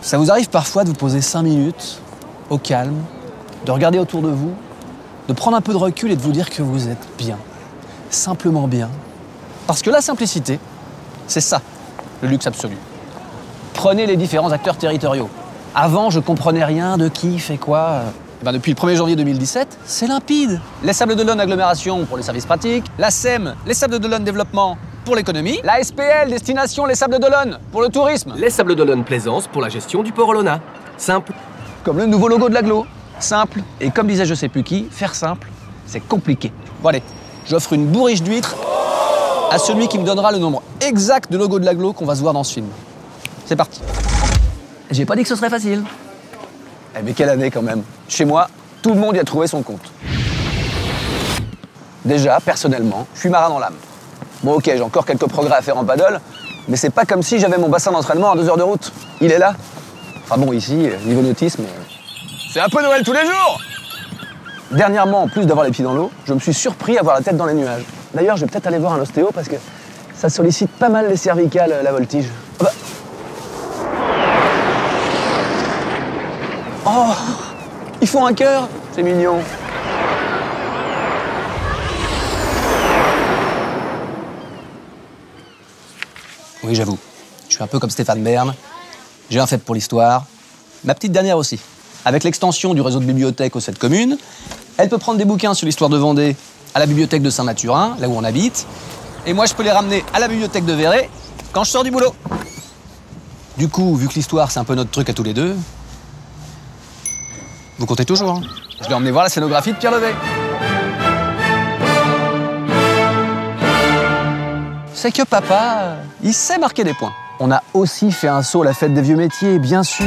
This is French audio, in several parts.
Ça vous arrive parfois de vous poser 5 minutes, au calme, de regarder autour de vous, de prendre un peu de recul et de vous dire que vous êtes bien. Simplement bien. Parce que la simplicité, c'est ça, le luxe absolu. Prenez les différents acteurs territoriaux. Avant, je comprenais rien de qui fait quoi. Depuis le 1er janvier 2017, c'est limpide. Les Sables d'Olonne Agglomération pour les services pratiques, la SEM, les Sables d'Olonne Développement pour l'économie, la SPL Destination les Sables d'Olonne pour le tourisme, les Sables d'Olonne Plaisance pour la gestion du port Olona. Simple. Comme le nouveau logo de l'agglo. Simple. Et comme disait je sais plus qui, faire simple, c'est compliqué. Bon allez, j'offre une bourriche d'huîtres à celui qui me donnera le nombre exact de logos de l'agglo qu'on va se voir dans ce film. C'est parti. J'ai pas dit que ce serait facile. Eh mais quelle année quand même. Chez moi, tout le monde y a trouvé son compte. Déjà, personnellement, je suis marin dans l'âme. Bon ok, j'ai encore quelques progrès à faire en paddle, mais c'est pas comme si j'avais mon bassin d'entraînement à 2 heures de route. Il est là. Enfin bon, ici, niveau nautisme, c'est un peu Noël tous les jours. Dernièrement, en plus d'avoir les pieds dans l'eau, je me suis surpris à avoir la tête dans les nuages. D'ailleurs, je vais peut-être aller voir un ostéo parce que ça sollicite pas mal les cervicales, la voltige. Ah bah. Oh, ils font un cœur, c'est mignon. Oui, j'avoue, je suis un peu comme Stéphane Bern. J'ai un fait pour l'histoire. Ma petite dernière aussi. Avec l'extension du réseau de bibliothèques aux 7 communes, elle peut prendre des bouquins sur l'histoire de Vendée à la bibliothèque de Saint-Mathurin, là où on habite. Et moi, je peux les ramener à la bibliothèque de Véret quand je sors du boulot. Du coup, vu que l'histoire, c'est un peu notre truc à tous les deux, vous comptez toujours, hein. Je l'ai emmené voir la scénographie de Pierre Levet. C'est que papa, il sait marquer des points. On a aussi fait un saut à la fête des vieux métiers, bien sûr.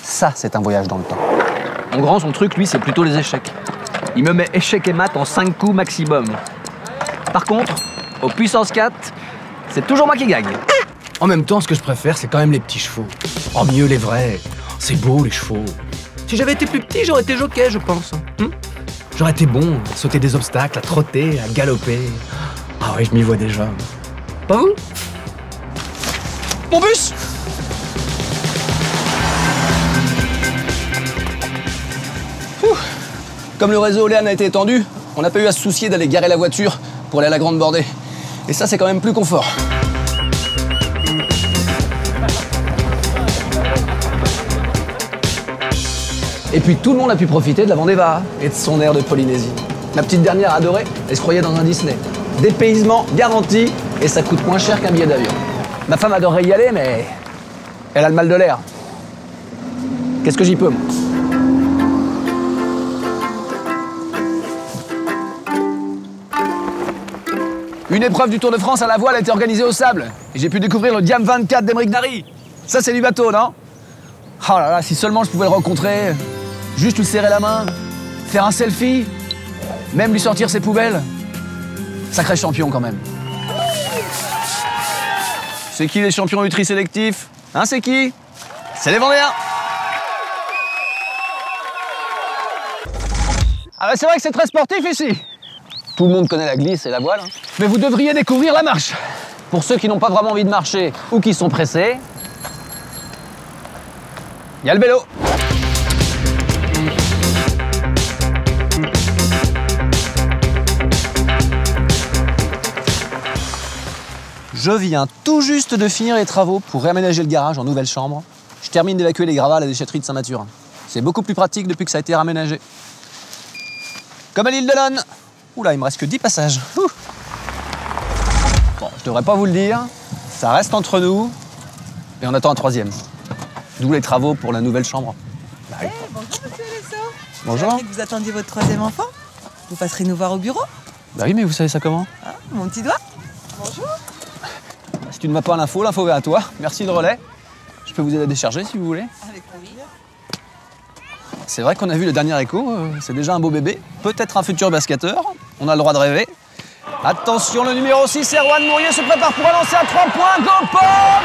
Ça, c'est un voyage dans le temps. Mon grand, son truc, lui, c'est plutôt les échecs. Il me met échecs et maths en 5 coups maximum. Par contre, au puissance 4, c'est toujours moi qui gagne. En même temps, ce que je préfère, c'est quand même les petits chevaux. Oh, mieux les vrais. C'est beau, les chevaux. Si j'avais été plus petit, j'aurais été jockey, je pense. J'aurais été bon à sauter des obstacles, à trotter, à galoper. Ah oui, je m'y vois déjà. Pas vous? Mon bus! Comme le réseau Oléane a été étendu, on n'a pas eu à se soucier d'aller garer la voiture pour aller à la Grande Bordée. Et ça, c'est quand même plus confort. Et puis tout le monde a pu profiter de la Vendée Vara et de son air de Polynésie. Ma petite dernière a adoré, elle se croyait dans un Disney. Dépaysement garanti et ça coûte moins cher qu'un billet d'avion. Ma femme adorerait y aller, mais elle a le mal de l'air. Qu'est-ce que j'y peux, moi? Une épreuve du Tour de France à la voile a été organisée au sable. Et j'ai pu découvrir le Diam 24 d'Emeric Nari. Ça, c'est du bateau, non? Oh là là, si seulement je pouvais le rencontrer, juste lui serrer la main, faire un selfie, même lui sortir ses poubelles. Sacré champion, quand même. C'est qui les champions Utri sélectifs? Hein, c'est qui? C'est les Vendéens. Ah bah c'est vrai que c'est très sportif ici. Tout le monde connaît la glisse et la voile, hein. Mais vous devriez découvrir la marche. Pour ceux qui n'ont pas vraiment envie de marcher ou qui sont pressés, il y a le vélo. Je viens tout juste de finir les travaux pour réaménager le garage en nouvelle chambre. Je termine d'évacuer les gravats à la déchetterie de Saint-Mathurin. C'est beaucoup plus pratique depuis que ça a été réaménagé. Comme à l'île d'Olonne. Oula, il me reste que 10 passages. Ouh. Bon, je devrais pas vous le dire, ça reste entre nous, et on attend un 3e. D'où les travaux pour la nouvelle chambre. Bah, oui. Bonjour monsieur Lesso. Bonjour. J'ai appris que vous attendiez votre 3e enfant. Vous passerez nous voir au bureau. Bah oui, mais vous savez ça comment? Ah, mon petit doigt. Bonjour. Si tu ne m'as pas l'info vient à toi. Merci le relais. Je peux vous aider à décharger si vous voulez. Avec plaisir. C'est vrai qu'on a vu le dernier écho, c'est déjà un beau bébé. Peut-être un futur basketteur, on a le droit de rêver. Attention, le numéro 6, Erwan Mourier se prépare pour un lancer à 3 points. Go Paul!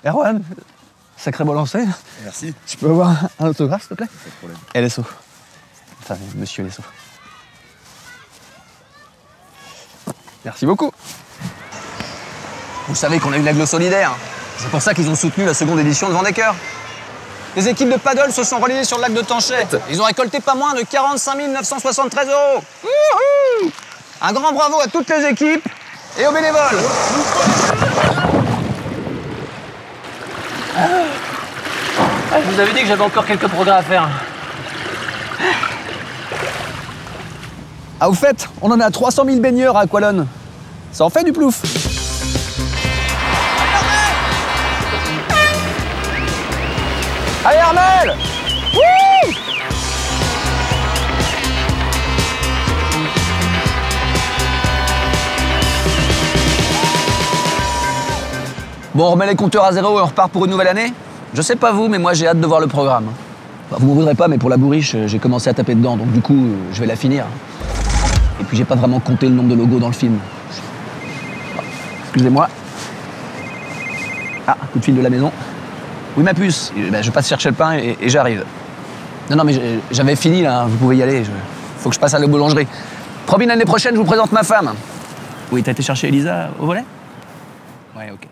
Erwan, sacré beau lancer. Merci. Je peux avoir un autographe, s'il te plaît? Pas de problème. LSO. Enfin, monsieur Lesso. Merci beaucoup. Vous savez qu'on a eu l'Aigle solidaire. C'est pour ça qu'ils ont soutenu la seconde édition de Vendée-Cœur. Les équipes de paddle se sont relayées sur le lac de Tanchette. Ils ont récolté pas moins de 45 973 €. Wouhou! Un grand bravo à toutes les équipes et aux bénévoles. Je vous avais dit que j'avais encore quelques progrès à faire. Ah, au fait, on en a 300 000 baigneurs à Aqualone. Ça en fait du plouf. Allez, Armel! Wouh! Bon, on remet les compteurs à zéro et on repart pour une nouvelle année? Je sais pas vous, mais moi j'ai hâte de voir le programme. Bah, vous m'en voudrez pas, mais pour la bourriche, j'ai commencé à taper dedans, donc du coup, je vais la finir. Et puis j'ai pas vraiment compté le nombre de logos dans le film. Excusez-moi. Ah, coup de fil de la maison. Oui, ma puce. Ben, je passe chercher le pain et j'arrive. Non, mais j'avais fini là, vous pouvez y aller. Faut que je passe à la boulangerie. Promis, l'année prochaine, je vous présente ma femme. Oui, t'as été chercher Elisa au volet? Ouais, ok.